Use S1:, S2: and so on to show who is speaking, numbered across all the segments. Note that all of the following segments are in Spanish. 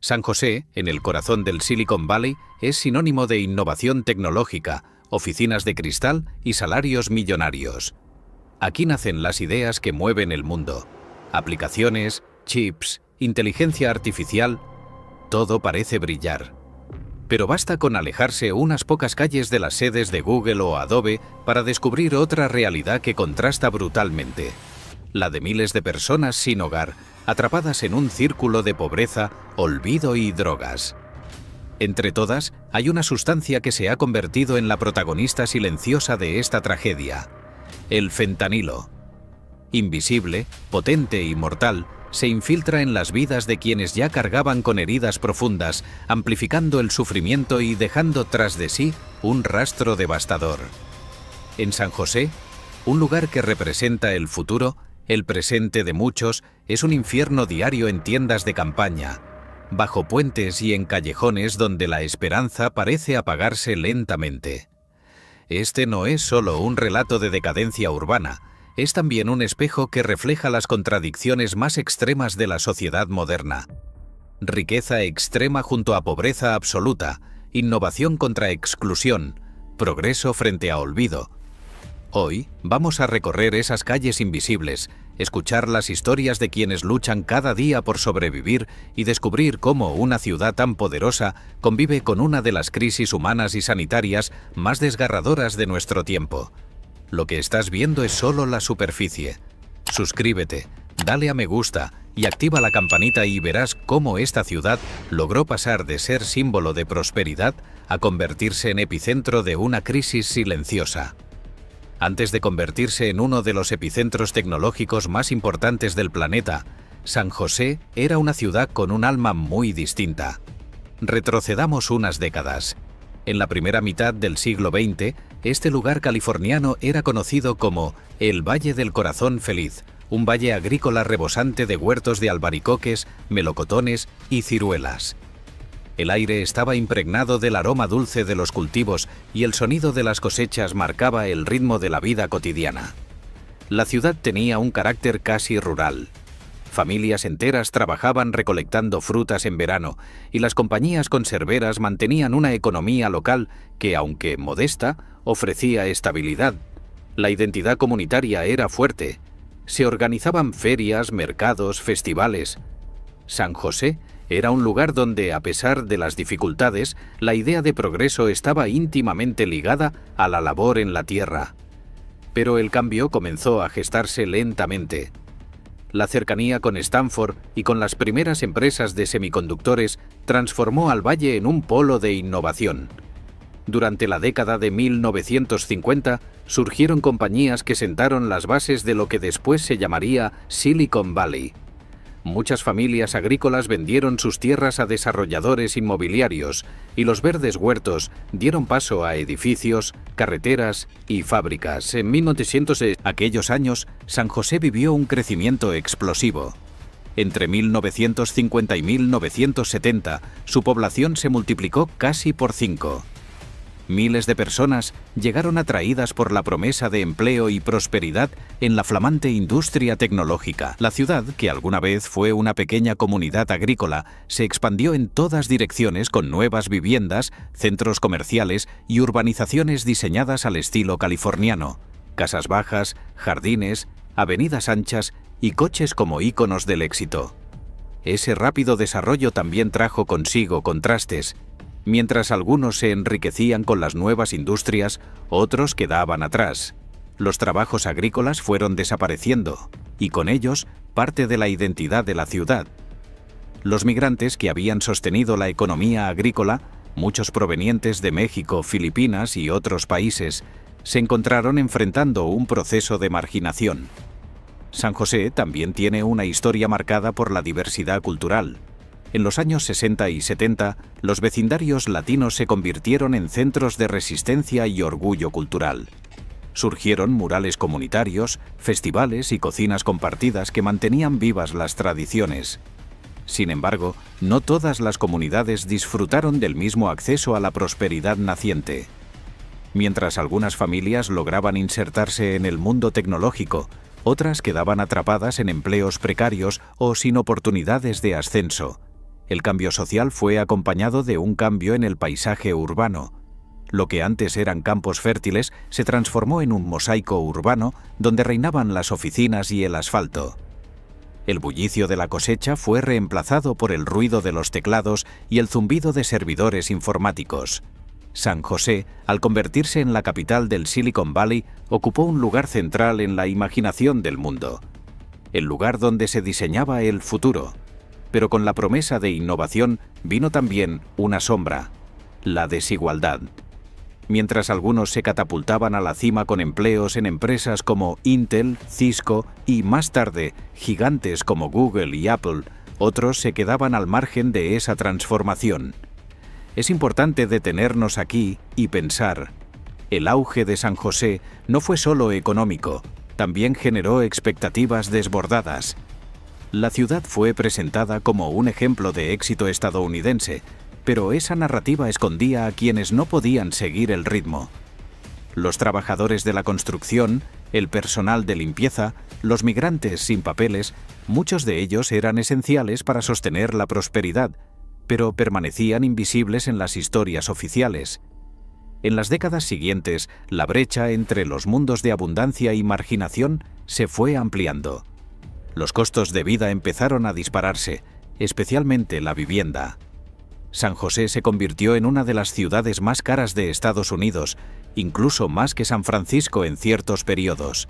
S1: San José, en el corazón del Silicon Valley, es sinónimo de innovación tecnológica, oficinas de cristal y salarios millonarios. Aquí nacen las ideas que mueven el mundo. Aplicaciones, chips, inteligencia artificial, todo parece brillar. Pero basta con alejarse unas pocas calles de las sedes de Google o Adobe para descubrir otra realidad que contrasta brutalmente. La de miles de personas sin hogar, atrapadas en un círculo de pobreza, olvido y drogas. Entre todas, hay una sustancia que se ha convertido en la protagonista silenciosa de esta tragedia: el fentanilo. Invisible, potente y mortal, se infiltra en las vidas de quienes ya cargaban con heridas profundas, amplificando el sufrimiento y dejando tras de sí un rastro devastador. En San José, un lugar que representa el futuro, el presente de muchos, es un infierno diario en tiendas de campaña, bajo puentes y en callejones donde la esperanza parece apagarse lentamente. Este no es solo un relato de decadencia urbana, es también un espejo que refleja las contradicciones más extremas de la sociedad moderna. Riqueza extrema junto a pobreza absoluta, innovación contra exclusión, progreso frente a olvido. Hoy vamos a recorrer esas calles invisibles, escuchar las historias de quienes luchan cada día por sobrevivir y descubrir cómo una ciudad tan poderosa convive con una de las crisis humanas y sanitarias más desgarradoras de nuestro tiempo. Lo que estás viendo es solo la superficie. Suscríbete, dale a me gusta y activa la campanita y verás cómo esta ciudad logró pasar de ser símbolo de prosperidad a convertirse en epicentro de una crisis silenciosa. Antes de convertirse en uno de los epicentros tecnológicos más importantes del planeta, San José era una ciudad con un alma muy distinta. Retrocedamos unas décadas. En la primera mitad del siglo XX, este lugar californiano era conocido como el Valle del Corazón Feliz, un valle agrícola rebosante de huertos de albaricoques, melocotones y ciruelas. El aire estaba impregnado del aroma dulce de los cultivos y el sonido de las cosechas marcaba el ritmo de la vida cotidiana. La ciudad tenía un carácter casi rural. Familias enteras trabajaban recolectando frutas en verano y las compañías conserveras mantenían una economía local que, aunque modesta, ofrecía estabilidad. La identidad comunitaria era fuerte. Se organizaban ferias, mercados, festivales. San José era un lugar donde, a pesar de las dificultades, la idea de progreso estaba íntimamente ligada a la labor en la tierra. Pero el cambio comenzó a gestarse lentamente. La cercanía con Stanford y con las primeras empresas de semiconductores transformó al valle en un polo de innovación. Durante la década de 1950 surgieron compañías que sentaron las bases de lo que después se llamaría Silicon Valley. Muchas familias agrícolas vendieron sus tierras a desarrolladores inmobiliarios y los verdes huertos dieron paso a edificios, carreteras y fábricas. En 1900 de aquellos años, San José vivió un crecimiento explosivo. Entre 1950 y 1970, su población se multiplicó casi por 5. Miles de personas llegaron atraídas por la promesa de empleo y prosperidad en la flamante industria tecnológica. La ciudad, que alguna vez fue una pequeña comunidad agrícola, se expandió en todas direcciones con nuevas viviendas, centros comerciales y urbanizaciones diseñadas al estilo californiano. Casas bajas, jardines, avenidas anchas y coches como íconos del éxito. Ese rápido desarrollo también trajo consigo contrastes. Mientras algunos se enriquecían con las nuevas industrias, otros quedaban atrás. Los trabajos agrícolas fueron desapareciendo, y con ellos parte de la identidad de la ciudad. Los migrantes que habían sostenido la economía agrícola, muchos provenientes de México, Filipinas y otros países, se encontraron enfrentando un proceso de marginación. San José también tiene una historia marcada por la diversidad cultural. En los años 60 y 70, los vecindarios latinos se convirtieron en centros de resistencia y orgullo cultural. Surgieron murales comunitarios, festivales y cocinas compartidas que mantenían vivas las tradiciones. Sin embargo, no todas las comunidades disfrutaron del mismo acceso a la prosperidad naciente. Mientras algunas familias lograban insertarse en el mundo tecnológico, otras quedaban atrapadas en empleos precarios o sin oportunidades de ascenso. El cambio social fue acompañado de un cambio en el paisaje urbano. Lo que antes eran campos fértiles se transformó en un mosaico urbano donde reinaban las oficinas y el asfalto. El bullicio de la cosecha fue reemplazado por el ruido de los teclados y el zumbido de servidores informáticos. San José, al convertirse en la capital del Silicon Valley, ocupó un lugar central en la imaginación del mundo. El lugar donde se diseñaba el futuro. Pero con la promesa de innovación vino también una sombra: la desigualdad. Mientras algunos se catapultaban a la cima con empleos en empresas como Intel, Cisco y, más tarde, gigantes como Google y Apple, otros se quedaban al margen de esa transformación. Es importante detenernos aquí y pensar: el auge de San José no fue solo económico, también generó expectativas desbordadas. La ciudad fue presentada como un ejemplo de éxito estadounidense, pero esa narrativa escondía a quienes no podían seguir el ritmo. Los trabajadores de la construcción, el personal de limpieza, los migrantes sin papeles, muchos de ellos eran esenciales para sostener la prosperidad, pero permanecían invisibles en las historias oficiales. En las décadas siguientes, la brecha entre los mundos de abundancia y marginación se fue ampliando. Los costos de vida empezaron a dispararse, especialmente la vivienda. San José se convirtió en una de las ciudades más caras de Estados Unidos, incluso más que San Francisco en ciertos periodos.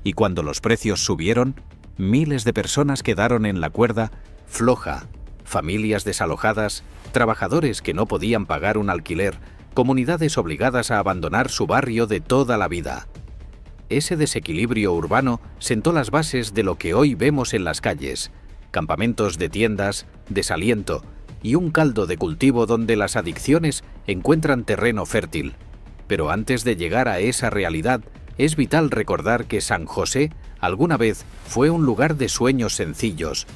S1: Y cuando los precios subieron, miles de personas quedaron en la cuerda floja: familias desalojadas, trabajadores que no podían pagar un alquiler, comunidades obligadas a abandonar su barrio de toda la vida. Ese desequilibrio urbano sentó las bases de lo que hoy vemos en las calles: campamentos de tiendas, desaliento y un caldo de cultivo donde las adicciones encuentran terreno fértil. Pero antes de llegar a esa realidad, es vital recordar que San José alguna vez fue un lugar de sueños sencillos: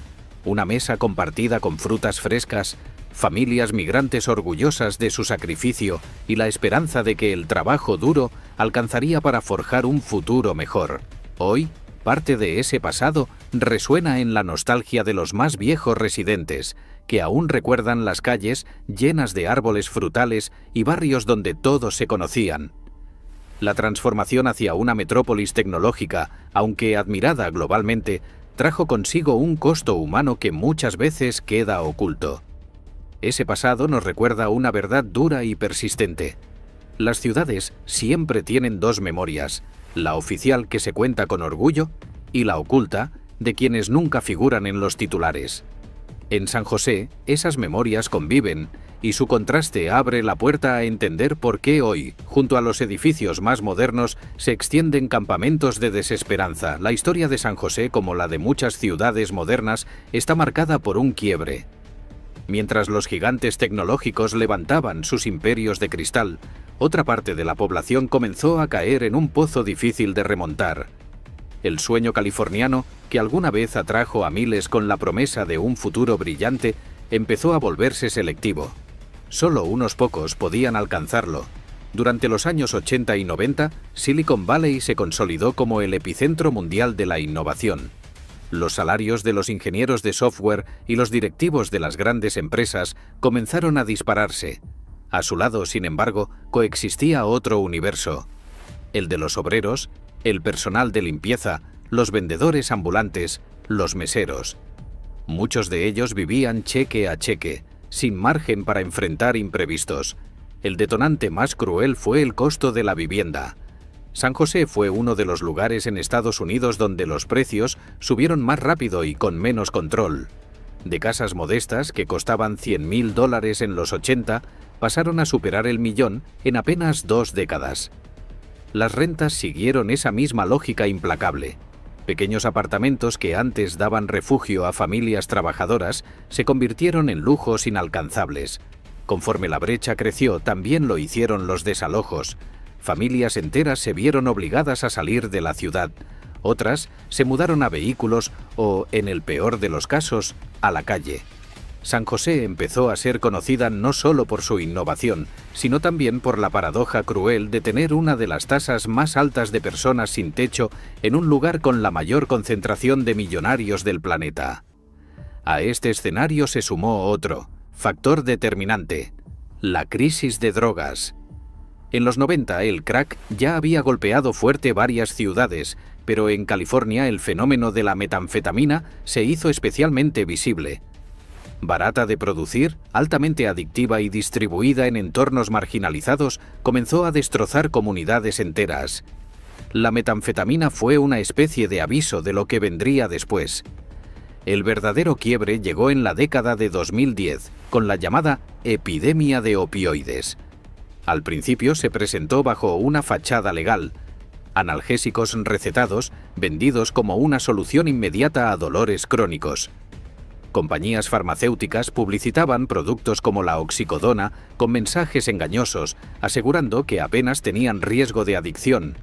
S1: una mesa compartida con frutas frescas, familias migrantes orgullosas de su sacrificio y la esperanza de que el trabajo duro alcanzaría para forjar un futuro mejor. Hoy, parte de ese pasado resuena en la nostalgia de los más viejos residentes, que aún recuerdan las calles llenas de árboles frutales y barrios donde todos se conocían. La transformación hacia una metrópolis tecnológica, aunque admirada globalmente, trajo consigo un costo humano que muchas veces queda oculto. Ese pasado nos recuerda una verdad dura y persistente. Las ciudades siempre tienen dos memorias: la oficial, que se cuenta con orgullo, y la oculta, de quienes nunca figuran en los titulares. En San José, esas memorias conviven, y su contraste abre la puerta a entender por qué hoy, junto a los edificios más modernos, se extienden campamentos de desesperanza. La historia de San José, como la de muchas ciudades modernas, está marcada por un quiebre. Mientras los gigantes tecnológicos levantaban sus imperios de cristal, otra parte de la población comenzó a caer en un pozo difícil de remontar. El sueño californiano, que alguna vez atrajo a miles con la promesa de un futuro brillante, empezó a volverse selectivo. Solo unos pocos podían alcanzarlo. Durante los años 80 y 90, Silicon Valley se consolidó como el epicentro mundial de la innovación. Los salarios de los ingenieros de software y los directivos de las grandes empresas comenzaron a dispararse. A su lado, sin embargo, coexistía otro universo: el de los obreros, el personal de limpieza, los vendedores ambulantes, los meseros. Muchos de ellos vivían cheque a cheque, sin margen para enfrentar imprevistos. El detonante más cruel fue el costo de la vivienda. San José fue uno de los lugares en Estados Unidos donde los precios subieron más rápido y con menos control. De casas modestas que costaban $100,000 en los 80, pasaron a superar el millón en apenas 2 décadas. Las rentas siguieron esa misma lógica implacable. Pequeños apartamentos que antes daban refugio a familias trabajadoras se convirtieron en lujos inalcanzables. Conforme la brecha creció, también lo hicieron los desalojos. Familias enteras se vieron obligadas a salir de la ciudad. Otras se mudaron a vehículos o, en el peor de los casos, a la calle. San José empezó a ser conocida no solo por su innovación, sino también por la paradoja cruel de tener una de las tasas más altas de personas sin techo en un lugar con la mayor concentración de millonarios del planeta. A este escenario se sumó otro, factor determinante: la crisis de drogas. En los 90 el crack ya había golpeado fuerte varias ciudades, pero en California el fenómeno de la metanfetamina se hizo especialmente visible. Barata de producir, altamente adictiva y distribuida en entornos marginalizados, comenzó a destrozar comunidades enteras. La metanfetamina fue una especie de aviso de lo que vendría después. El verdadero quiebre llegó en la década de 2010, con la llamada epidemia de opioides. Al principio se presentó bajo una fachada legal: analgésicos recetados, vendidos como una solución inmediata a dolores crónicos. Compañías farmacéuticas publicitaban productos como la oxicodona con mensajes engañosos, asegurando que apenas tenían riesgo de adicción.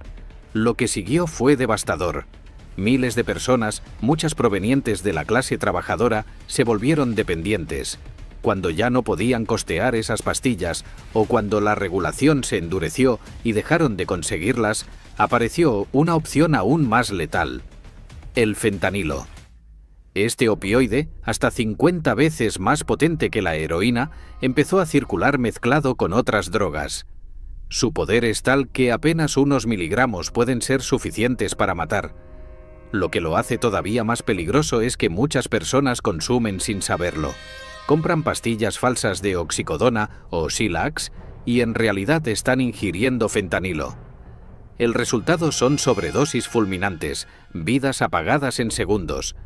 S1: Lo que siguió fue devastador. Miles de personas, muchas provenientes de la clase trabajadora, se volvieron dependientes. Cuando ya no podían costear esas pastillas o cuando la regulación se endureció y dejaron de conseguirlas, apareció una opción aún más letal: el fentanilo. Este opioide, hasta 50 veces más potente que la heroína, empezó a circular mezclado con otras drogas. Su poder es tal que apenas unos miligramos pueden ser suficientes para matar. Lo que lo hace todavía más peligroso es que muchas personas consumen sin saberlo. Compran pastillas falsas de oxicodona o Silax y en realidad están ingiriendo fentanilo. El resultado son sobredosis fulminantes, vidas apagadas en segundos.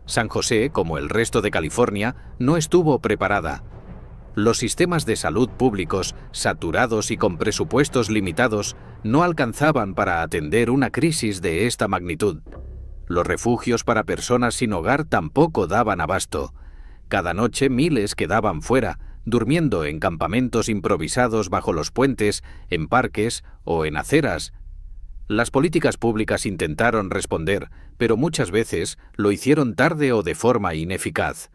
S1: San José, como el resto de California, no estuvo preparada. Los sistemas de salud públicos, saturados y con presupuestos limitados, no alcanzaban para atender una crisis de esta magnitud. Los refugios para personas sin hogar tampoco daban abasto. Cada noche miles quedaban fuera, durmiendo en campamentos improvisados bajo los puentes, en parques o en aceras. Las políticas públicas intentaron responder, pero muchas veces lo hicieron tarde o de forma ineficaz.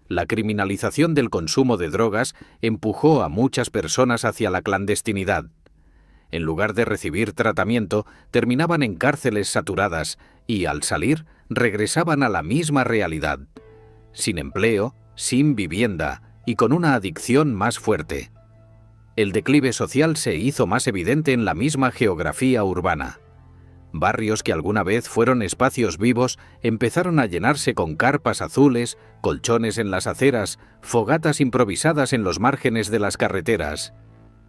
S1: La criminalización del consumo de drogas empujó a muchas personas hacia la clandestinidad. En lugar de recibir tratamiento, terminaban en cárceles saturadas y, al salir, regresaban a la misma realidad: sin empleo, sin vivienda y con una adicción más fuerte. El declive social se hizo más evidente en la misma geografía urbana. Barrios que alguna vez fueron espacios vivos empezaron a llenarse con carpas azules, colchones en las aceras, fogatas improvisadas en los márgenes de las carreteras.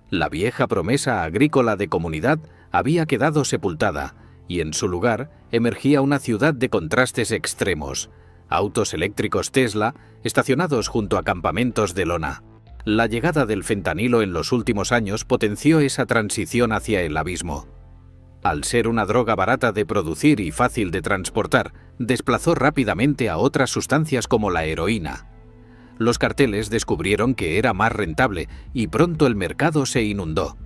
S1: La vieja promesa agrícola de comunidad había quedado sepultada y en su lugar emergía una ciudad de contrastes extremos: autos eléctricos Tesla estacionados junto a campamentos de lona. La llegada del fentanilo en los últimos años potenció esa transición hacia el abismo. Al ser una droga barata de producir y fácil de transportar, desplazó rápidamente a otras sustancias como la heroína. Los carteles descubrieron que era más rentable y pronto el mercado se inundó.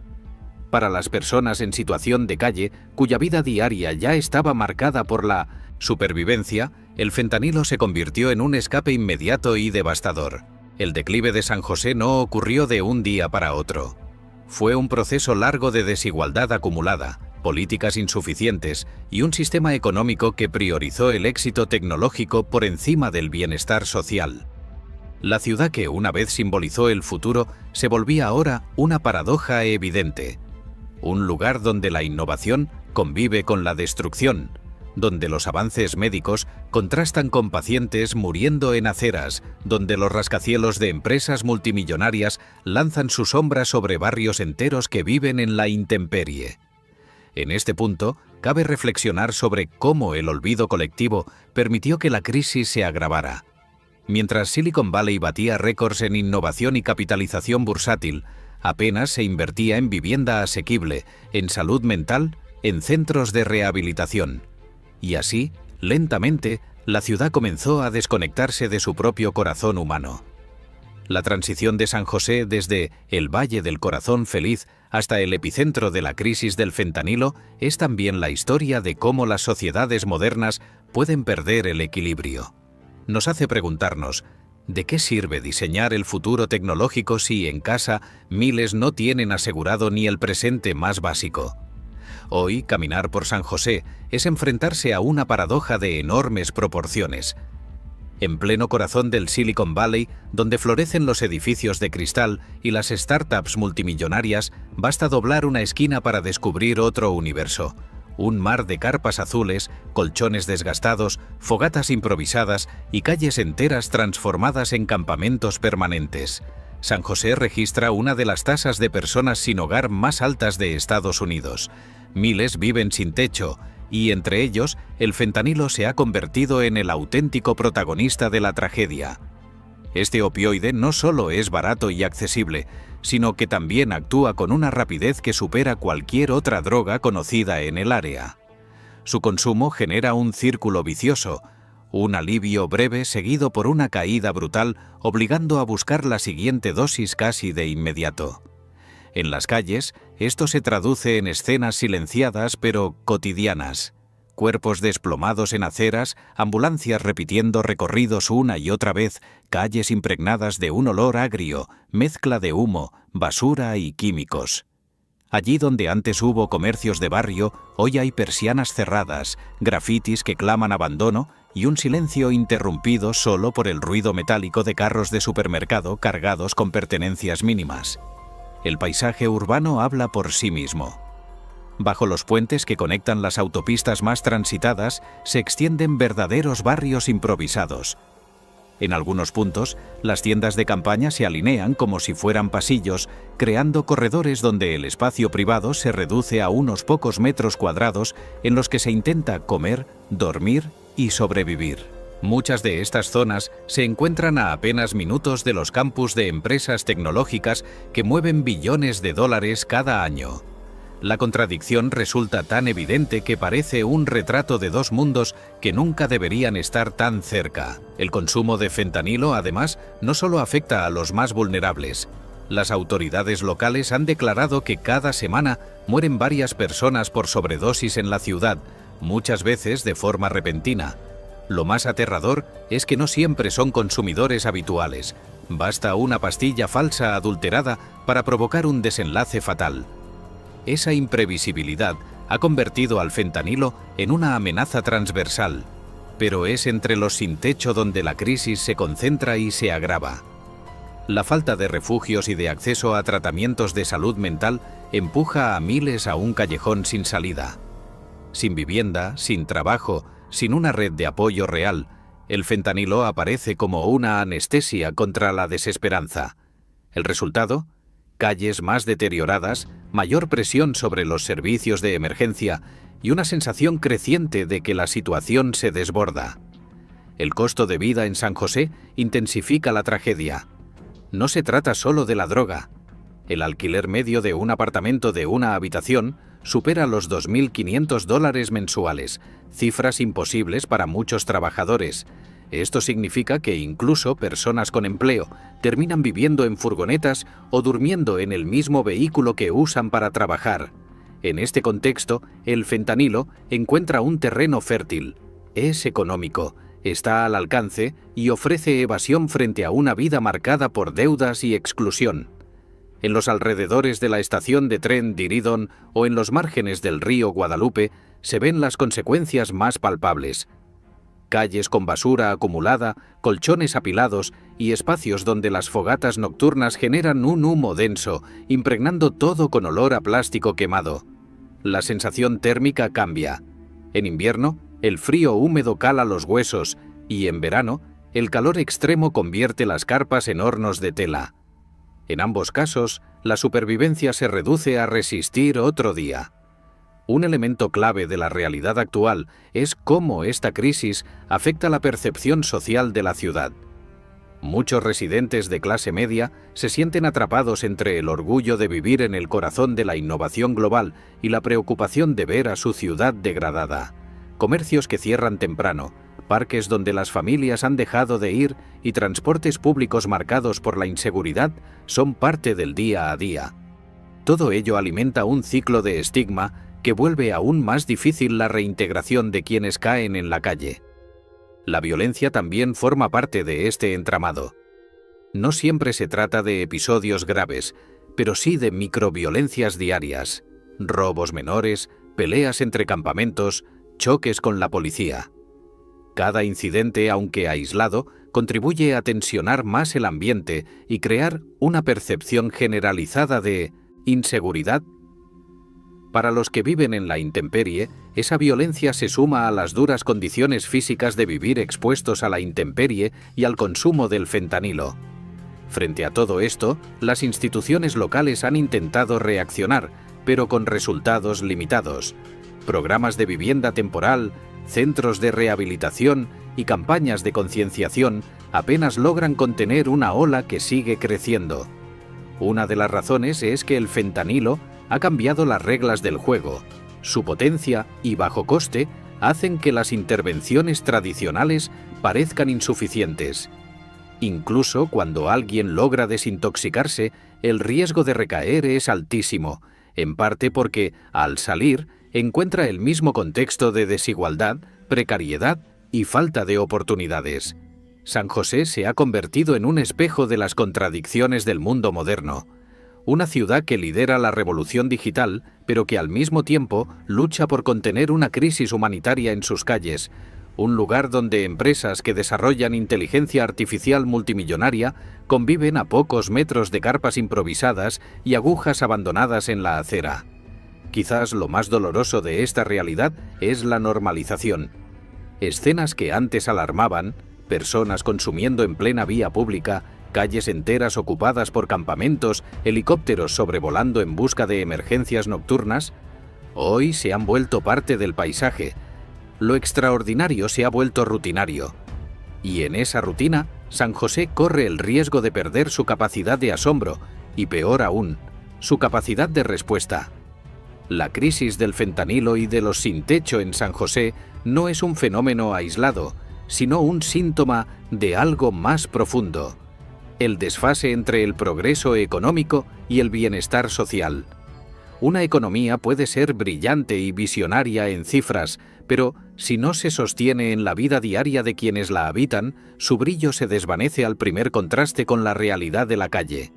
S1: Para las personas en situación de calle, cuya vida diaria ya estaba marcada por la supervivencia, el fentanilo se convirtió en un escape inmediato y devastador. El declive de San José no ocurrió de un día para otro. Fue un proceso largo de desigualdad acumulada, políticas insuficientes y un sistema económico que priorizó el éxito tecnológico por encima del bienestar social. La ciudad que una vez simbolizó el futuro se volvía ahora una paradoja evidente. Un lugar donde la innovación convive con la destrucción, donde los avances médicos contrastan con pacientes muriendo en aceras, donde los rascacielos de empresas multimillonarias lanzan su sombra sobre barrios enteros que viven en la intemperie. En este punto, cabe reflexionar sobre cómo el olvido colectivo permitió que la crisis se agravara. Mientras Silicon Valley batía récords en innovación y capitalización bursátil, apenas se invertía en vivienda asequible, en salud mental, en centros de rehabilitación. Y así, lentamente, la ciudad comenzó a desconectarse de su propio corazón humano. La transición de San José desde el Valle del Corazón Feliz hasta el epicentro de la crisis del fentanilo es también la historia de cómo las sociedades modernas pueden perder el equilibrio. Nos hace preguntarnos, ¿de qué sirve diseñar el futuro tecnológico si en casa miles no tienen asegurado ni el presente más básico? Hoy, caminar por San José es enfrentarse a una paradoja de enormes proporciones. En pleno corazón del Silicon Valley, donde florecen los edificios de cristal y las startups multimillonarias, basta doblar una esquina para descubrir otro universo. Un mar de carpas azules, colchones desgastados, fogatas improvisadas y calles enteras transformadas en campamentos permanentes. San José registra una de las tasas de personas sin hogar más altas de Estados Unidos. Miles viven sin techo, y entre ellos, el fentanilo se ha convertido en el auténtico protagonista de la tragedia. Este opioide no solo es barato y accesible, sino que también actúa con una rapidez que supera cualquier otra droga conocida en el área. Su consumo genera un círculo vicioso, un alivio breve seguido por una caída brutal, obligando a buscar la siguiente dosis casi de inmediato. En las calles, esto se traduce en escenas silenciadas pero cotidianas. Cuerpos desplomados en aceras, ambulancias repitiendo recorridos una y otra vez, calles impregnadas de un olor agrio, mezcla de humo, basura y químicos. Allí donde antes hubo comercios de barrio, hoy hay persianas cerradas, grafitis que claman abandono y un silencio interrumpido solo por el ruido metálico de carros de supermercado cargados con pertenencias mínimas. El paisaje urbano habla por sí mismo. Bajo los puentes que conectan las autopistas más transitadas se extienden verdaderos barrios improvisados. En algunos puntos, las tiendas de campaña se alinean como si fueran pasillos, creando corredores donde el espacio privado se reduce a unos pocos metros cuadrados en los que se intenta comer, dormir y sobrevivir. Muchas de estas zonas se encuentran a apenas minutos de los campus de empresas tecnológicas que mueven billones de dólares cada año. La contradicción resulta tan evidente que parece un retrato de dos mundos que nunca deberían estar tan cerca. El consumo de fentanilo, además, no solo afecta a los más vulnerables. Las autoridades locales han declarado que cada semana mueren varias personas por sobredosis en la ciudad, muchas veces de forma repentina. Lo más aterrador es que no siempre son consumidores habituales. Basta una pastilla falsa adulterada para provocar un desenlace fatal. Esa imprevisibilidad ha convertido al fentanilo en una amenaza transversal, pero es entre los sin techo donde la crisis se concentra y se agrava. La falta de refugios y de acceso a tratamientos de salud mental empuja a miles a un callejón sin salida. Sin vivienda, sin trabajo, sin una red de apoyo real, el fentanilo aparece como una anestesia contra la desesperanza. ¿El resultado? Calles más deterioradas, mayor presión sobre los servicios de emergencia y una sensación creciente de que la situación se desborda. El costo de vida en San José intensifica la tragedia. No se trata solo de la droga. El alquiler medio de un apartamento de una habitación supera los $2.500 mensuales, cifras imposibles para muchos trabajadores. Esto significa que incluso personas con empleo terminan viviendo en furgonetas o durmiendo en el mismo vehículo que usan para trabajar. En este contexto, el fentanilo encuentra un terreno fértil. Es económico, está al alcance y ofrece evasión frente a una vida marcada por deudas y exclusión. En los alrededores de la estación de tren Diridon o en los márgenes del río Guadalupe se ven las consecuencias más palpables. Calles con basura acumulada, colchones apilados y espacios donde las fogatas nocturnas generan un humo denso, impregnando todo con olor a plástico quemado. La sensación térmica cambia. En invierno, el frío húmedo cala los huesos y en verano, el calor extremo convierte las carpas en hornos de tela. En ambos casos, la supervivencia se reduce a resistir otro día. Un elemento clave de la realidad actual es cómo esta crisis afecta la percepción social de la ciudad. Muchos residentes de clase media se sienten atrapados entre el orgullo de vivir en el corazón de la innovación global y la preocupación de ver a su ciudad degradada. Comercios que cierran temprano, parques donde las familias han dejado de ir y transportes públicos marcados por la inseguridad son parte del día a día. Todo ello alimenta un ciclo de estigma que vuelve aún más difícil la reintegración de quienes caen en la calle. La violencia también forma parte de este entramado. No siempre se trata de episodios graves, pero sí de microviolencias diarias, robos menores, peleas entre campamentos, choques con la policía. Cada incidente, aunque aislado, contribuye a tensionar más el ambiente y crear una percepción generalizada de inseguridad. Para los que viven en la intemperie, esa violencia se suma a las duras condiciones físicas de vivir expuestos a la intemperie y al consumo del fentanilo. Frente a todo esto, las instituciones locales han intentado reaccionar, pero con resultados limitados. Programas de vivienda temporal, centros de rehabilitación y campañas de concienciación apenas logran contener una ola que sigue creciendo. Una de las razones es que el fentanilo ha cambiado las reglas del juego. Su potencia y bajo coste hacen que las intervenciones tradicionales parezcan insuficientes. Incluso cuando alguien logra desintoxicarse, el riesgo de recaer es altísimo, en parte porque, al salir, encuentra el mismo contexto de desigualdad, precariedad y falta de oportunidades. San José se ha convertido en un espejo de las contradicciones del mundo moderno. Una ciudad que lidera la revolución digital, pero que al mismo tiempo lucha por contener una crisis humanitaria en sus calles. Un lugar donde empresas que desarrollan inteligencia artificial multimillonaria conviven a pocos metros de carpas improvisadas y agujas abandonadas en la acera. Quizás lo más doloroso de esta realidad es la normalización. Escenas que antes alarmaban, personas consumiendo en plena vía pública, calles enteras ocupadas por campamentos, helicópteros sobrevolando en busca de emergencias nocturnas, hoy se han vuelto parte del paisaje. Lo extraordinario se ha vuelto rutinario. Y en esa rutina, San José corre el riesgo de perder su capacidad de asombro y, peor aún, su capacidad de respuesta. La crisis del fentanilo y de los sin techo en San José no es un fenómeno aislado, sino un síntoma de algo más profundo: el desfase entre el progreso económico y el bienestar social. Una economía puede ser brillante y visionaria en cifras, pero si no se sostiene en la vida diaria de quienes la habitan, su brillo se desvanece al primer contraste con la realidad de la calle.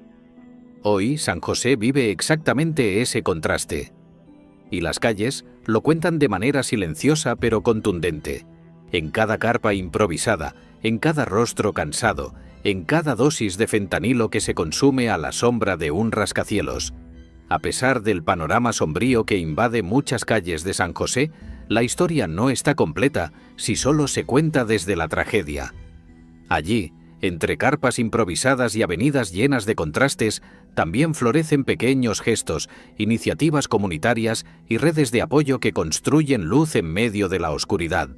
S1: Hoy, San José vive exactamente ese contraste. Y las calles lo cuentan de manera silenciosa pero contundente. En cada carpa improvisada, en cada rostro cansado, en cada dosis de fentanilo que se consume a la sombra de un rascacielos. A pesar del panorama sombrío que invade muchas calles de San José, la historia no está completa si solo se cuenta desde la tragedia. Allí, entre carpas improvisadas y avenidas llenas de contrastes, también florecen pequeños gestos, iniciativas comunitarias y redes de apoyo que construyen luz en medio de la oscuridad.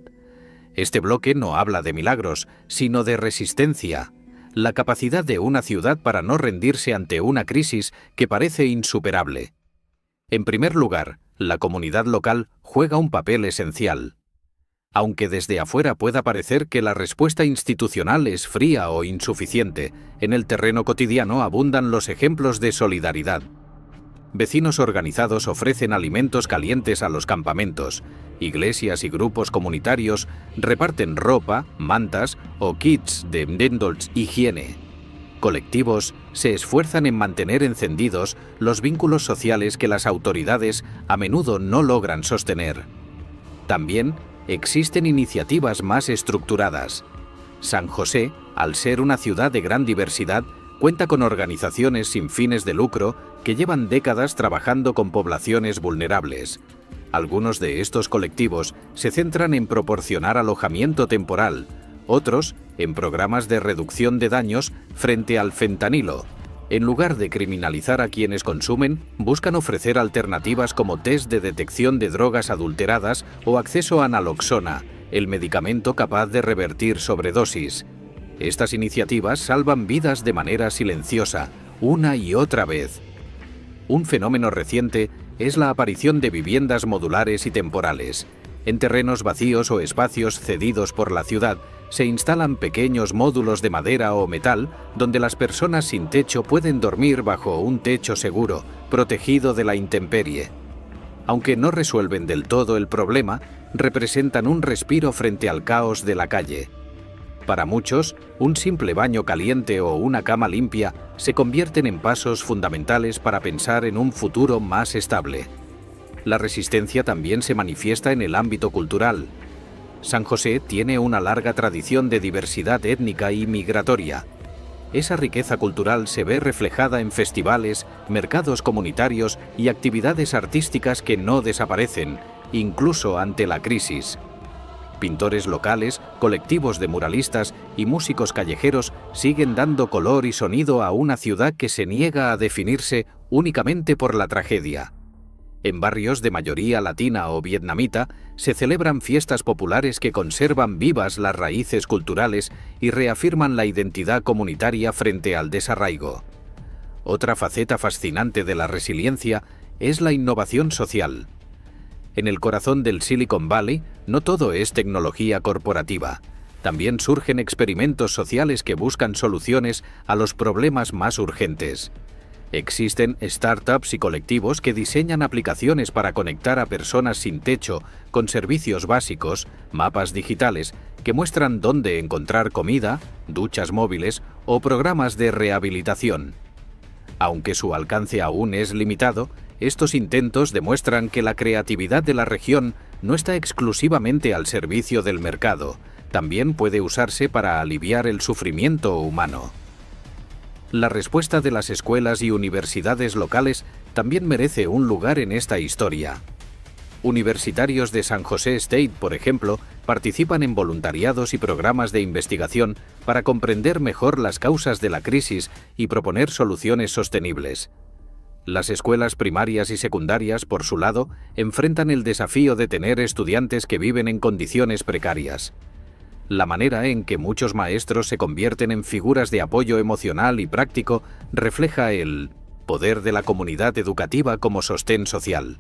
S1: Este bloque no habla de milagros, sino de resistencia, la capacidad de una ciudad para no rendirse ante una crisis que parece insuperable. En primer lugar, la comunidad local juega un papel esencial. Aunque desde afuera pueda parecer que la respuesta institucional es fría o insuficiente, en el terreno cotidiano abundan los ejemplos de solidaridad. Vecinos organizados ofrecen alimentos calientes a los campamentos. Iglesias y grupos comunitarios reparten ropa, mantas o kits de higiene. Colectivos se esfuerzan en mantener encendidos los vínculos sociales que las autoridades a menudo no logran sostener. También existen iniciativas más estructuradas. San José, al ser una ciudad de gran diversidad, cuenta con organizaciones sin fines de lucro que llevan décadas trabajando con poblaciones vulnerables. Algunos de estos colectivos se centran en proporcionar alojamiento temporal, otros en programas de reducción de daños frente al fentanilo. En lugar de criminalizar a quienes consumen, buscan ofrecer alternativas como test de detección de drogas adulteradas o acceso a naloxona, el medicamento capaz de revertir sobredosis. Estas iniciativas salvan vidas de manera silenciosa, una y otra vez. Un fenómeno reciente es la aparición de viviendas modulares y temporales. En terrenos vacíos o espacios cedidos por la ciudad, se instalan pequeños módulos de madera o metal donde las personas sin techo pueden dormir bajo un techo seguro, protegido de la intemperie. Aunque no resuelven del todo el problema, representan un respiro frente al caos de la calle. Para muchos, un simple baño caliente o una cama limpia se convierten en pasos fundamentales para pensar en un futuro más estable. La resistencia también se manifiesta en el ámbito cultural. San José tiene una larga tradición de diversidad étnica y migratoria. Esa riqueza cultural se ve reflejada en festivales, mercados comunitarios y actividades artísticas que no desaparecen, incluso ante la crisis. Pintores locales, colectivos de muralistas y músicos callejeros siguen dando color y sonido a una ciudad que se niega a definirse únicamente por la tragedia. En barrios de mayoría latina o vietnamita se celebran fiestas populares que conservan vivas las raíces culturales y reafirman la identidad comunitaria frente al desarraigo. Otra faceta fascinante de la resiliencia es la innovación social. En el corazón del Silicon Valley no todo es tecnología corporativa. También surgen experimentos sociales que buscan soluciones a los problemas más urgentes. Existen startups y colectivos que diseñan aplicaciones para conectar a personas sin techo con servicios básicos, mapas digitales, que muestran dónde encontrar comida, duchas móviles o programas de rehabilitación. Aunque su alcance aún es limitado, estos intentos demuestran que la creatividad de la región no está exclusivamente al servicio del mercado, también puede usarse para aliviar el sufrimiento humano. La respuesta de las escuelas y universidades locales también merece un lugar en esta historia. Universitarios de San José State, por ejemplo, participan en voluntariados y programas de investigación para comprender mejor las causas de la crisis y proponer soluciones sostenibles. Las escuelas primarias y secundarias, por su lado, enfrentan el desafío de tener estudiantes que viven en condiciones precarias. La manera en que muchos maestros se convierten en figuras de apoyo emocional y práctico refleja el poder de la comunidad educativa como sostén social.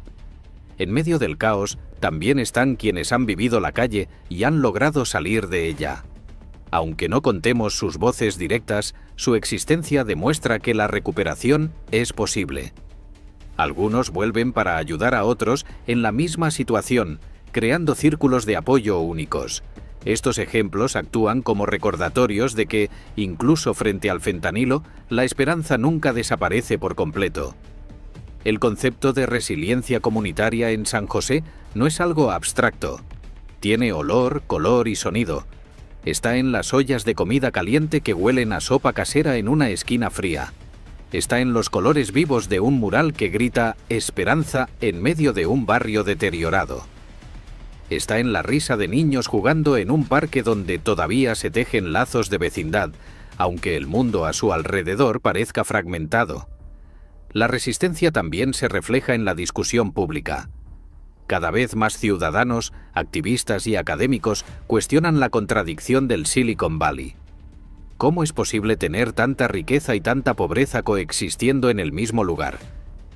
S1: En medio del caos, también están quienes han vivido la calle y han logrado salir de ella. Aunque no contemos sus voces directas, su existencia demuestra que la recuperación es posible. Algunos vuelven para ayudar a otros en la misma situación, creando círculos de apoyo únicos. Estos ejemplos actúan como recordatorios de que, incluso frente al fentanilo, la esperanza nunca desaparece por completo. El concepto de resiliencia comunitaria en San José no es algo abstracto. Tiene olor, color y sonido. Está en las ollas de comida caliente que huelen a sopa casera en una esquina fría. Está en los colores vivos de un mural que grita «Esperanza» en medio de un barrio deteriorado. Está en la risa de niños jugando en un parque donde todavía se tejen lazos de vecindad, aunque el mundo a su alrededor parezca fragmentado. La resistencia también se refleja en la discusión pública. Cada vez más ciudadanos, activistas y académicos cuestionan la contradicción del Silicon Valley. ¿Cómo es posible tener tanta riqueza y tanta pobreza coexistiendo en el mismo lugar?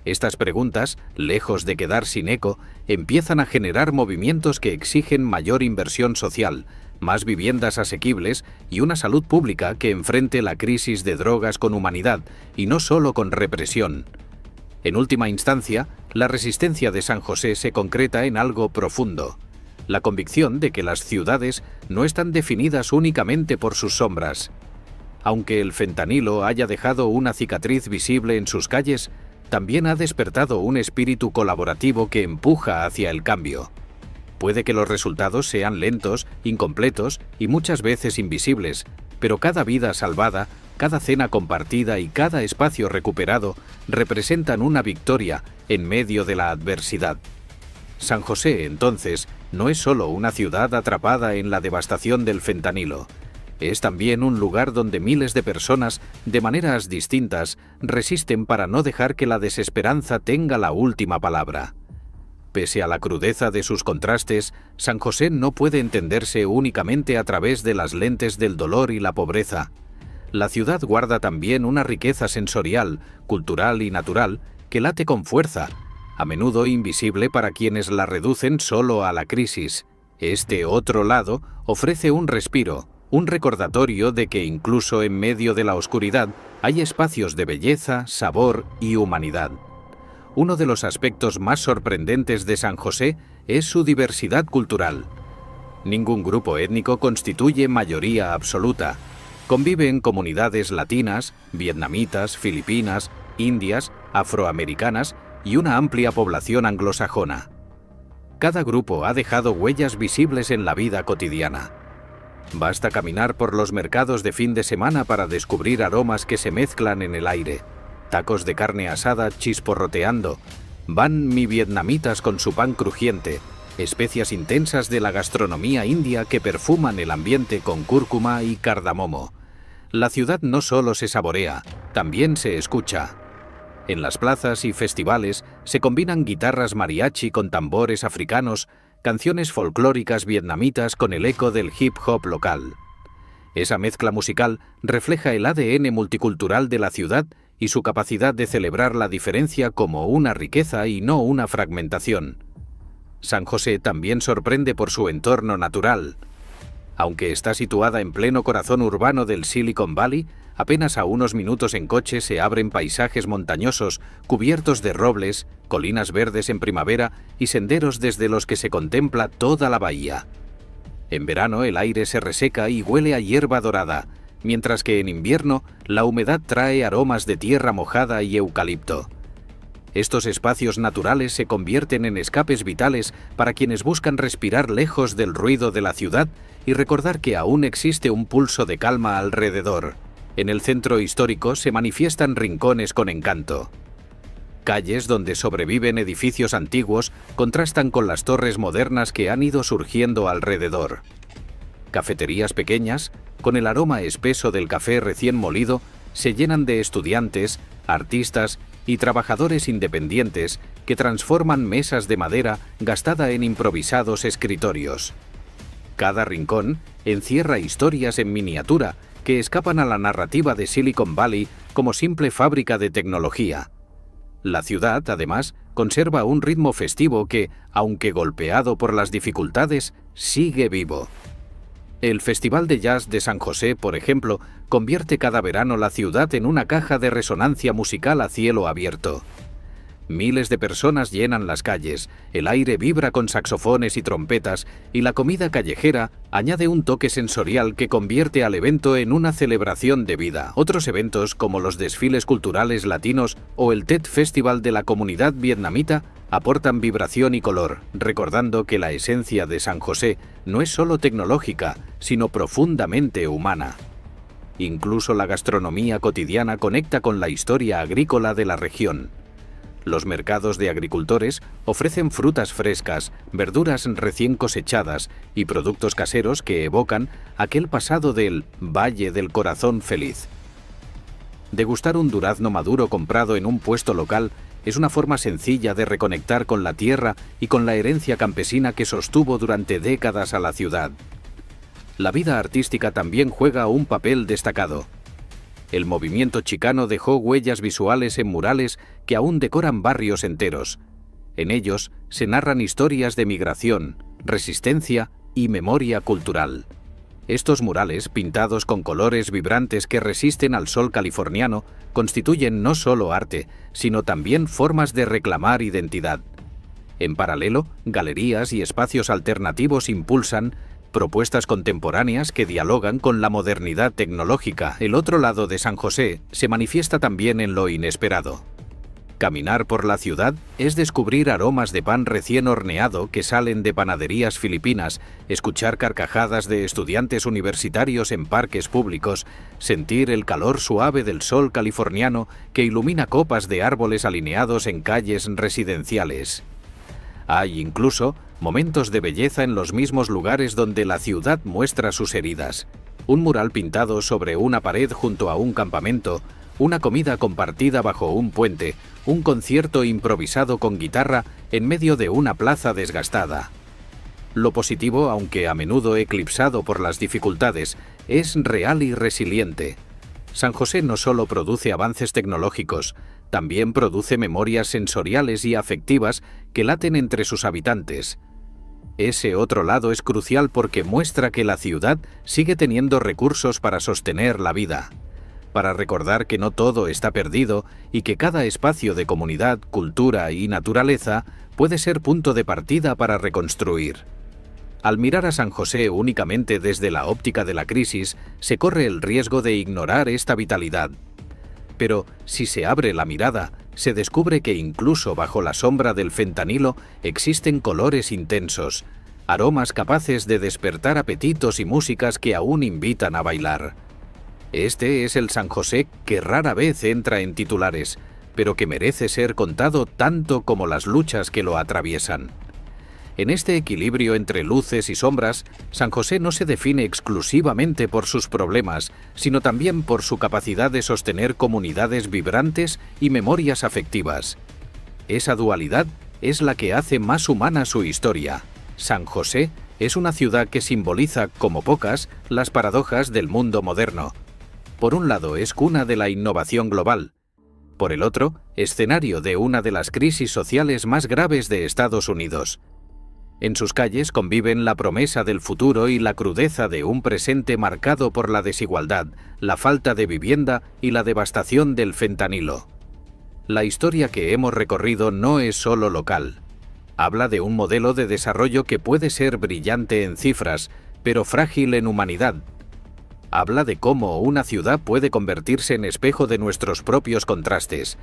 S1: Estas preguntas, lejos de quedar sin eco, empiezan a generar movimientos que exigen mayor inversión social, más viviendas asequibles y una salud pública que enfrente la crisis de drogas con humanidad y no solo con represión. En última instancia, la resistencia de San José se concreta en algo profundo: la convicción de que las ciudades no están definidas únicamente por sus sombras. Aunque el fentanilo haya dejado una cicatriz visible en sus calles, también ha despertado un espíritu colaborativo que empuja hacia el cambio. Puede que los resultados sean lentos, incompletos y muchas veces invisibles, pero cada vida salvada, cada cena compartida y cada espacio recuperado representan una victoria en medio de la adversidad. San José, entonces, no es solo una ciudad atrapada en la devastación del fentanilo. Es también un lugar donde miles de personas, de maneras distintas, resisten para no dejar que la desesperanza tenga la última palabra. Pese a la crudeza de sus contrastes, San José no puede entenderse únicamente a través de las lentes del dolor y la pobreza. La ciudad guarda también una riqueza sensorial, cultural y natural que late con fuerza, a menudo invisible para quienes la reducen solo a la crisis. Este otro lado ofrece un respiro, un recordatorio de que incluso en medio de la oscuridad hay espacios de belleza, sabor y humanidad. Uno de los aspectos más sorprendentes de San José es su diversidad cultural. Ningún grupo étnico constituye mayoría absoluta. Conviven comunidades latinas, vietnamitas, filipinas, indias, afroamericanas y una amplia población anglosajona. Cada grupo ha dejado huellas visibles en la vida cotidiana. Basta caminar por los mercados de fin de semana para descubrir aromas que se mezclan en el aire. Tacos de carne asada chisporroteando, banh mi vietnamitas con su pan crujiente, especias intensas de la gastronomía india que perfuman el ambiente con cúrcuma y cardamomo. La ciudad no solo se saborea, también se escucha. En las plazas y festivales se combinan guitarras mariachi con tambores africanos, canciones folclóricas vietnamitas con el eco del hip hop local. Esa mezcla musical refleja el ADN multicultural de la ciudad y su capacidad de celebrar la diferencia como una riqueza y no una fragmentación. San José también sorprende por su entorno natural. Aunque está situada en pleno corazón urbano del Silicon Valley, apenas a unos minutos en coche se abren paisajes montañosos cubiertos de robles, colinas verdes en primavera y senderos desde los que se contempla toda la bahía. En verano el aire se reseca y huele a hierba dorada, mientras que en invierno la humedad trae aromas de tierra mojada y eucalipto. Estos espacios naturales se convierten en escapes vitales para quienes buscan respirar lejos del ruido de la ciudad y recordar que aún existe un pulso de calma alrededor. En el centro histórico se manifiestan rincones con encanto. Calles donde sobreviven edificios antiguos contrastan con las torres modernas que han ido surgiendo alrededor. Cafeterías pequeñas, con el aroma espeso del café recién molido, se llenan de estudiantes, artistas y trabajadores independientes que transforman mesas de madera gastada en improvisados escritorios. Cada rincón encierra historias en miniatura que escapan a la narrativa de Silicon Valley como simple fábrica de tecnología. La ciudad, además, conserva un ritmo festivo que, aunque golpeado por las dificultades, sigue vivo. El Festival de Jazz de San José, por ejemplo, convierte cada verano la ciudad en una caja de resonancia musical a cielo abierto. Miles de personas llenan las calles, el aire vibra con saxofones y trompetas, y la comida callejera añade un toque sensorial que convierte al evento en una celebración de vida. Otros eventos, como los desfiles culturales latinos o el TED Festival de la comunidad vietnamita, aportan vibración y color, recordando que la esencia de San José no es solo tecnológica, sino profundamente humana. Incluso la gastronomía cotidiana conecta con la historia agrícola de la región. Los mercados de agricultores ofrecen frutas frescas, verduras recién cosechadas y productos caseros que evocan aquel pasado del Valle del Corazón Feliz. Degustar un durazno maduro comprado en un puesto local es una forma sencilla de reconectar con la tierra y con la herencia campesina que sostuvo durante décadas a la ciudad. La vida artística también juega un papel destacado. El movimiento chicano dejó huellas visuales en murales que aún decoran barrios enteros. En ellos se narran historias de migración, resistencia y memoria cultural. Estos murales, pintados con colores vibrantes que resisten al sol californiano, constituyen no solo arte, sino también formas de reclamar identidad. En paralelo, galerías y espacios alternativos impulsan propuestas contemporáneas que dialogan con la modernidad tecnológica. El otro lado de San José se manifiesta también en lo inesperado. Caminar por la ciudad es descubrir aromas de pan recién horneado que salen de panaderías filipinas, escuchar carcajadas de estudiantes universitarios en parques públicos, sentir el calor suave del sol californiano que ilumina copas de árboles alineados en calles residenciales. Hay incluso momentos de belleza en los mismos lugares donde la ciudad muestra sus heridas. Un mural pintado sobre una pared junto a un campamento, una comida compartida bajo un puente, un concierto improvisado con guitarra en medio de una plaza desgastada. Lo positivo, aunque a menudo eclipsado por las dificultades, es real y resiliente. San José no solo produce avances tecnológicos, también produce memorias sensoriales y afectivas que laten entre sus habitantes. Ese otro lado es crucial porque muestra que la ciudad sigue teniendo recursos para sostener la vida, para recordar que no todo está perdido y que cada espacio de comunidad, cultura y naturaleza puede ser punto de partida para reconstruir. Al mirar a San José únicamente desde la óptica de la crisis, se corre el riesgo de ignorar esta vitalidad. Pero si se abre la mirada, se descubre que incluso bajo la sombra del fentanilo existen colores intensos, aromas capaces de despertar apetitos y músicas que aún invitan a bailar. Este es el San José que rara vez entra en titulares, pero que merece ser contado tanto como las luchas que lo atraviesan. En este equilibrio entre luces y sombras, San José no se define exclusivamente por sus problemas, sino también por su capacidad de sostener comunidades vibrantes y memorias afectivas. Esa dualidad es la que hace más humana su historia. San José es una ciudad que simboliza, como pocas, las paradojas del mundo moderno. Por un lado, es cuna de la innovación global. Por el otro, escenario de una de las crisis sociales más graves de Estados Unidos. En sus calles conviven la promesa del futuro y la crudeza de un presente marcado por la desigualdad, la falta de vivienda y la devastación del fentanilo. La historia que hemos recorrido no es solo local. Habla de un modelo de desarrollo que puede ser brillante en cifras, pero frágil en humanidad. Habla de cómo una ciudad puede convertirse en espejo de nuestros propios contrastes.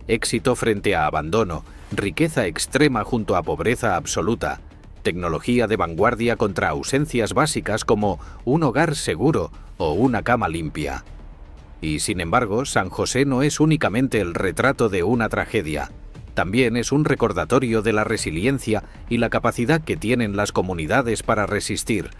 S1: Éxito frente a abandono, riqueza extrema junto a pobreza absoluta, tecnología de vanguardia contra ausencias básicas como un hogar seguro o una cama limpia. Y sin embargo, San José no es únicamente el retrato de una tragedia. También es un recordatorio de la resiliencia y la capacidad que tienen las comunidades para resistir,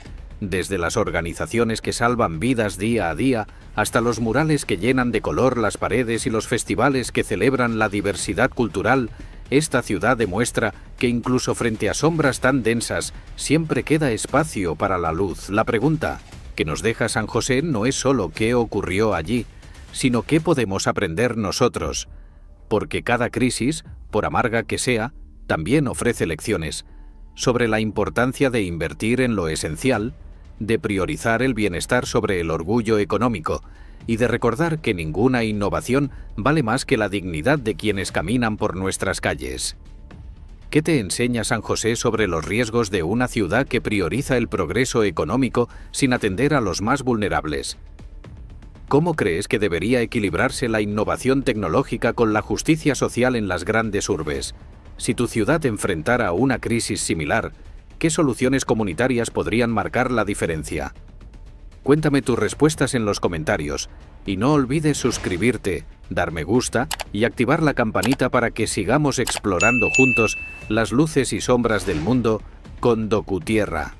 S1: desde las organizaciones que salvan vidas día a día hasta los murales que llenan de color las paredes y los festivales que celebran la diversidad cultural. Esta ciudad demuestra que incluso frente a sombras tan densas siempre queda espacio para la luz. La pregunta que nos deja San José no es solo qué ocurrió allí, sino qué podemos aprender nosotros, porque cada crisis, por amarga que sea, también ofrece lecciones sobre la importancia de invertir en lo esencial, de priorizar el bienestar sobre el orgullo económico y de recordar que ninguna innovación vale más que la dignidad de quienes caminan por nuestras calles. ¿Qué te enseña San José sobre los riesgos de una ciudad que prioriza el progreso económico sin atender a los más vulnerables? ¿Cómo crees que debería equilibrarse la innovación tecnológica con la justicia social en las grandes urbes? Si tu ciudad enfrentara una crisis similar, ¿qué soluciones comunitarias podrían marcar la diferencia? Cuéntame tus respuestas en los comentarios y no olvides suscribirte, dar me gusta y activar la campanita para que sigamos explorando juntos las luces y sombras del mundo con DocuTierra.